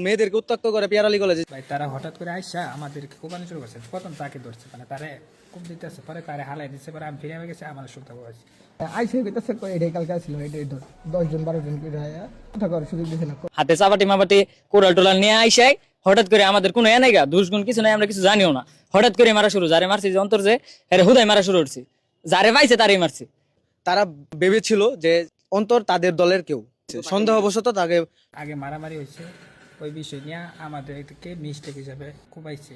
মেয়েদেরকে উত্ত্যক্ত করে পিয়ারালি কলেজে। ভাই তারা হঠাৎ করে আইসা আমাদেরকে কোপানো শুরু করছে। প্রথম তাকে ধরছে, মানে তারে খুব দিতেছে, পরে তারে হালাই দিচ্ছে, পরে আমি ফিরে গেছি, আমাদের শুনতে পাচ্ছি আইসে কইতাছে এটাই কালকে ছিল, এটাই ধর 10 জন 12 জন করে কথা করার সুযোগ দিছে না। হাতে চাপাটি মাপাটি কোরাল টোলাল নিয়ে আইসাই হঠাৎ করে আমাদের কোনো এ নাই গা, দুষ্গুণ কিছু নাই, আমরা কিছু জানিও না। হঠাৎ করে মারা শুরু, যারে মারছি যে অন্তর যে হ্যাঁ হুদায় মারা শুরু করছি, যারে পাইছে তারই মারছি। তারা ভেবেছিল যে অন্তর তাদের দলের কেউ, সন্দেহবশত তাকে আগে মারামারি হয়েছে, ওই বিষয় নিয়ে আমাদেরকে মিস্টেক হিসাবে কুবাইছে।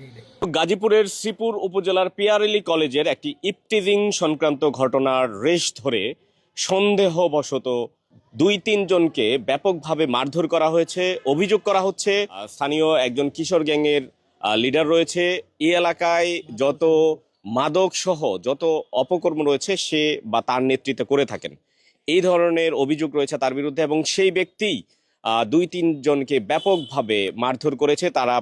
গাজীপুরের শ্রীপুর উপজেলার পিয়ারেলি কলেজের একটি ইপটিজিং সংক্রান্ত ঘটনার রেশ ধরে সন্দেহবশত 2-3 জনকে ব্যাপকভাবে মারধর করা হয়েছে। অভিযোগ করা হচ্ছে স্থানীয় একজন কিশোর গ্যাংয়ের লিডার রয়েছে। এই এলাকায় যত মাদক সহ যত অপকর্ম রয়েছে সে বা তার নেতৃত্বে করে থাকেন, এই ধরনের অভিযোগ রয়েছে তার বিরুদ্ধে। এবং সেই ব্যক্তি 2-3 জনকে ব্যাপকভাবে মারধর করেছে। তারা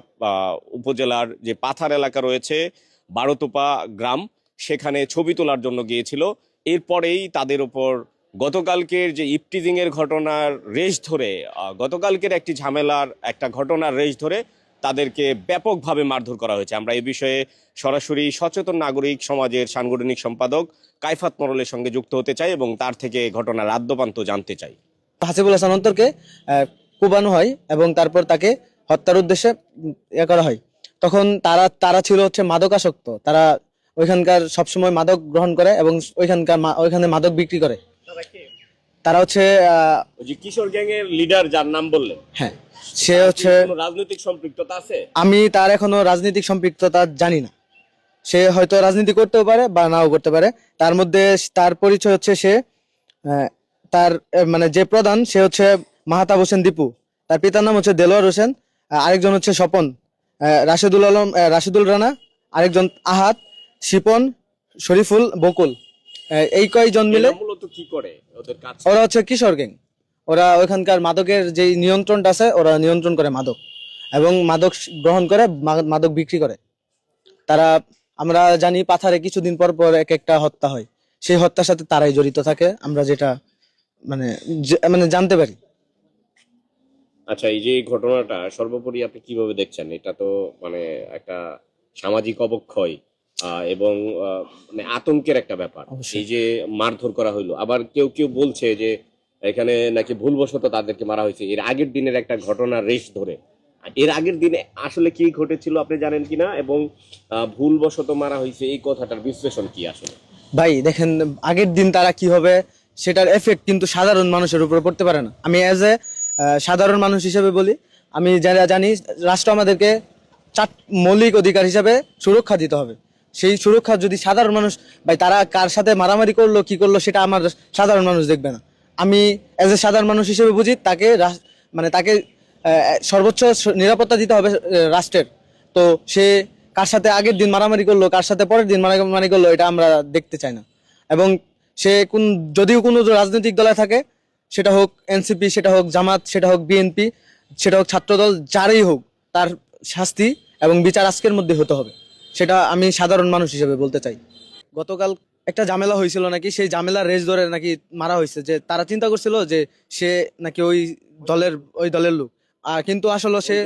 উপজেলার যে পাথার এলাকা রয়েছে, বারোতোপা গ্রাম, সেখানে ছবি তোলার জন্য গিয়েছিল। এরপরেই তাদের উপর গতকালকের যে ইপটিজিং এর ঘটনার রেশ ধরে, গতকালকের একটি ঝামেলার একটা ঘটনার রেশ ধরে তাদেরকে ব্যাপকভাবে মারধর করা হয়েছে। আমরা এই বিষয়ে সরাসরি সচেতন নাগরিক সমাজের সাংগঠনিক সম্পাদক কাইফাত মোড়লের সঙ্গে যুক্ত হতে চাই এবং তার থেকে ঘটনার আদ্যপান্ত জানতে চাই। হাসিবুল হাসান অন্তরকে কোবানো হয় এবং তারপর তাকে হত্যার উদ্দেশ্যে করা হয়। তখন তারা ছিল হচ্ছে মাদকাসক্ত, তারা ওইখানকার সবসময় মাদক গ্রহণ করে এবং ওইখানে মাদক বিক্রি করে। তারা হচ্ছে কিশোর গ্যাং এর লিডার যার নাম বললেন, হ্যাঁ, সে হচ্ছে রাজনৈতিক সম্পৃক্ততা আছে? আমি তার এখনো রাজনৈতিক সম্পৃক্ততা জানি না। সে হয়তো রাজনীতি করতেও পারে বা নাও করতে পারে। তার মধ্যে তার পরিচয় হচ্ছে সে তার মানে যে প্রধান সে হচ্ছে মাহতাব হোসেন দীপু, তার পিতার নাম হচ্ছে দেলোয়ার হোসেন, আরেকজন হচ্ছে স্বপন, রাশিদুল রানা, আরেকজন আহাত, শিপন, শরীফুল, বকুল। এই কয়জন মিলে মূলত কি করে ওদের কাজ? ওরা হচ্ছে কিশোর গ্যাং। ওরা ওইখানকার মাদকের যে নিয়ন্ত্রণটা আছে ওরা নিয়ন্ত্রণ করে মাদক, এবং মাদক গ্রহণ করে, মাদক বিক্রি করে। তারা আমরা জানি পাথারে কিছুদিন পর পর এক একটা হত্যা হয়, সেই হত্যার সাথে তারাই জড়িত থাকে, আমরা যেটা মানে জানতে পারি। আচ্ছা, এই যে ঘটনাটা সর্বোপরি আপনি কিভাবে দেখছেন? এটা তো মানে একটা সামাজিক অবক্ষয় এবং মানে আতঙ্কের একটা ব্যাপার। এই যে মারধর করা হইলো, আবার কেউ কেউ বলছে যে এখানে নাকি ভুলবশত তাদেরকে মারা হয়েছে এর আগের দিনের একটা ঘটনা রেশ ধরে। এর আগের দিনে আসলে কি ঘটেছিল আপনি জানেন কিনা, এবং ভুলবশত মারা হয়েছে এই কথাটার বিশ্লেষণ কি আসলে? ভাই দেখেন, আগের দিন তারা কি হবে সেটার এফেক্ট কিন্তু সাধারণ মানুষের উপর পড়তে পারে না। আমি অ্যাজ এ সাধারণ মানুষ হিসেবে বলি, আমি যারা জানি রাষ্ট্র আমাদেরকে মৌলিক অধিকার হিসাবে সুরক্ষা দিতে হবে। সেই সুরক্ষা যদি সাধারণ মানুষ, ভাই তারা কার সাথে মারামারি করলো কি করলো সেটা আমার সাধারণ মানুষ দেখবে না। আমি অ্যাজ এ সাধারণ মানুষ হিসেবে বুঝি তাকে তাকে সর্বোচ্চ নিরাপত্তা দিতে হবে রাষ্ট্রের। তো সে কার সাথে আগের দিন মারামারি করলো, কার সাথে পরের দিন মারামারি করলো, এটা আমরা দেখতে চাই না। এবং সে যদিও কোনো রাজনৈতিক দলে থাকে, সেটা হোক এনসিপি, সেটা হোক জামাত, সেটা হোক বিএনপি, সেটা হোক ছাত্রদল, যারই হোক, তার শাস্তি এবং বিচার আজকের মধ্যে হতে হবে, সেটা আমি সাধারণ মানুষ হিসেবে বলতে চাই। গতকাল একটা ঝামেলা হয়েছিল নাকি, সেই ঝামেলার রেশ ধরে নাকি মারা হয়েছে। যে তারা চিন্তা করছিল যে সে নাকি ওই দলের লোক, কিন্তু আসলে সে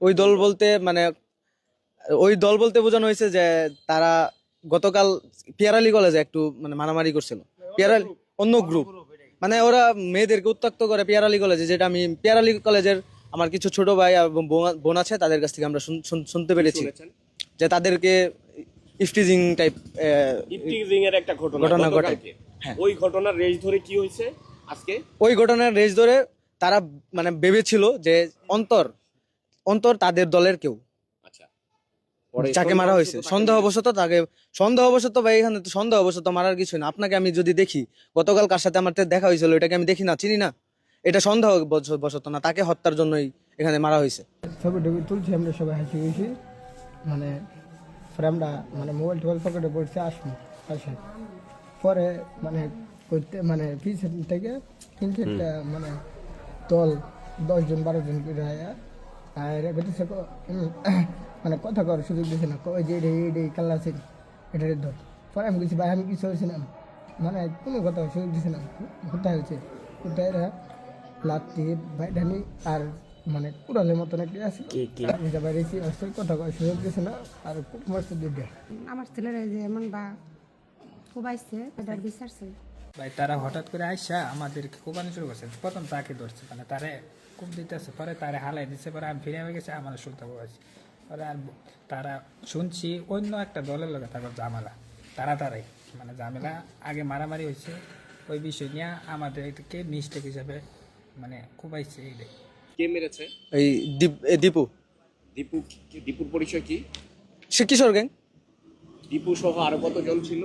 ওই দল বলতে বোঝানো হয়েছে যে তারা গতকাল পিয়ারালি কলেজে একটু মানে মারামারি করছিল। পিয়ারালি অন্য গ্রুপ, মানে ওরা মেয়েদেরকে উত্ত্যক্ত করে পিয়ারালি কলেজে, যেটা আমি পিয়ারালি কলেজের আমার কিছু ছোট ভাই এবং বোন আছে, তাদের কাছ থেকে আমরা শুনতে পেরেছি যে তাদেরকে ইফটিজিং এর একটা ঘটনা ঘটে। হ্যাঁ, ওই ঘটনার রেশ ধরে কি হয়েছে আজকে? ওই ঘটনার রেশ ধরে তারা মানে ভেবেছিল যে অন্তর তাদের দলের কেউ, যাকে মারা হয়েছে সন্দেহবশত। ভাই এখানে তো সন্দেহবশত মারার কিছু না। আপনাকে আমি যদি দেখি গতকাল কার সাথে আমার দেখা হয়েছিল, এটাকে আমি দেখি না, চিনি না, এটা সন্দেহবশত না, তাকে হত্যার জন্যই এখানে মারা হয়েছে। ছবি টবি তুলছি, আমরা সবাই হাসি খুশি, মানে ফ্রেমটা মানে মোবাইল টোবাইল পকেটে পড়ছে আসে পরে মানে করতে মানে পিছন থেকে কিন্তু একটা মানে দল 10 জন 12 জন করে মানে কথা করার সুযোগ দিছে না। ওই যে এই কাল্লা আছে এটার ধর, পরে আমি কিছু ভাই আমি কিছু হয়েছিলাম, মানে কোনো কথা সুযোগ দিছে না। কোথায় হয়েছে কোথায় লাত্তি বাইডানি আর মানে কুড়ালের মতন একটা আছে এটা বাইরেছি আসতে কথা কয় সুযোগ দিছে না আর মারছে দুইটা। আমার ছেলেরা যে এমন বা খুবাইছে এটার বিচারছে। ভাই তারা হঠাৎ করে আইসা আমাদেরকে কোপানো শুরু করছে, প্রথম তাকে ধরছে, মানে তারে কূপ দিতেছে, পরে তারে হালাই দিচ্ছে, পরে আমি ফিরে গেছে আমাদের শুনতে পাচ্ছি। পরে আর তারা শুনছি অন্য একটা দলের লোক তারপর ঝামেলা, তারাই মানে ঝামেলা আগে মারামারি হয়েছে, ওই বিষয় নিয়ে আমাদেরকে মিস্টেক হিসাবে মানে খুবাইছে। এইটাই কে মেরেছে? এই দীপু দীপুর পরিচয় কি? সে কিশোর গ্যাং, দীপু সহ আরো কতজন ছিল?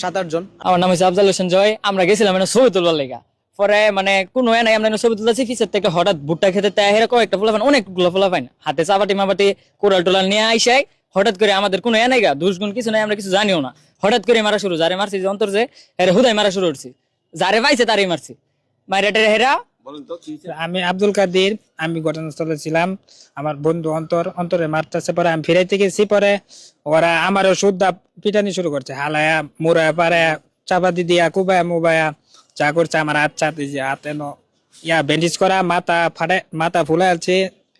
7-8 জন। আমার নাম হচ্ছে আফজাল হোসেন জয়। আমরা গেছিলাম মানে ছবি তুলবার লেগা, পরে মানে কোনো নাই আমরা ছবি তুলতেছি, পিছের থেকে হঠাৎ ভুট্টা খেতে এরকম একটা ফোলা পান, অনেকগুলো ফোলা পান হাতে চাপাটি মাপাটি কোরাল টোলাল নিয়ে আইসাই হঠাৎ করে আমাদের কোনো নাই গা, দুষ্গুণ কিছু নাই, আমরা কিছু জানিও না, হঠাৎ করে মারা শুরু। যারে মারছি যে অন্তর যে হুদাই মারা শুরু করছি, যারে পাইছে তারই মারছি মাইরাটে হেরা। বলেন তো কি হয়েছে? আমি আব্দুল কাদের, আমি ঘটনাস্থলে ছিলাম, আমার বন্ধু অন্তরে মারতেছে, পরে আমি ফিরাইতে গেছি, পরে ওরা আমারও সুদ্ধা পিটানি শুরু করছে, হালায়া মোড়ায়া পাড়ায়া চাপাতি দিয়া কুবায়া মুবায়া যা করছে। আমার হাতে ইয়া ব্যান্ডেজ করা, মাথা ফুলাই আছে,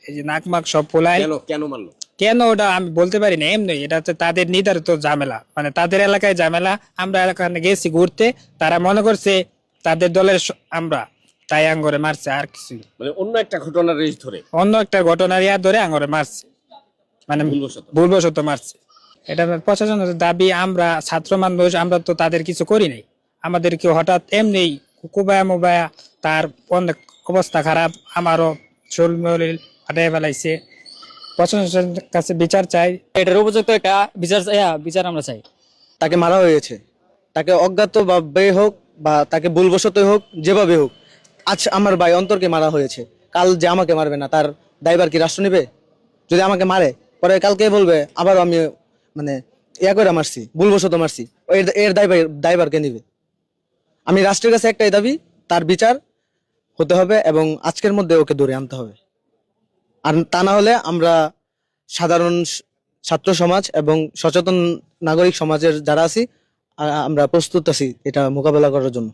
এই যে নাক মাক সব ফুলাই। কেন মারলো? কেন ওটা আমি বলতে পারি না, এমনি এটা হচ্ছে তাদের নির্ধারিত ঝামেলা, মানে তাদের এলাকায় ঝামেলা। আমরা এলাকায় গেছি ঘুরতে, তারা মনে করছে তাদের দলের আমরা, তাই আঙ্গরে মারছে, আর কিছু মানে অন্য একটা ঘটনার রেশ ধরে, অন্য একটা ঘটনার ইয়া ধরে আঙ্গরে মারছে, মানে ভুলবশত মারছে। এটা প্রশাসনের দাবি, আমরা ছাত্র মানুষ, আমরা তো তাদের কিছু করি নাই, আমাদেরকে হঠাৎ এমনি কুবায়া মুবায়া, তার অনেক অবস্থা খারাপ, আমারও শরীর ফাটাই ফেলাইছে। প্রশাসনের কাছে বিচার চাই, এটার উপযুক্ত একটা বিচার আমরা চাই। তাকে মারা হয়েছে, তাকে অজ্ঞাতভাবে হোক বা তাকে ভুলবশতই হোক, যেভাবে হোক, আজ আমার ভাই অন্তরকে মারা হয়েছে, কাল যে আমাকে মারবে না তার দায়ভার কি রাষ্ট্র নেবে? যদি আমাকে মারে পরে কালকে বলবে আবার আমি মানে করে মারছি, ভুলবশত মারছি, এর দায়ভার কে নিবে? আমি রাষ্ট্রের কাছে একটাই দাবি, তার বিচার হতে হবে এবং আজকের মধ্যে ওকে ধরে আনতে হবে। আর তা না হলে আমরা সাধারণ ছাত্র সমাজ এবং সচেতন নাগরিক সমাজের যারা আছি আমরা প্রস্তুত আছি এটা মোকাবেলা করার জন্য।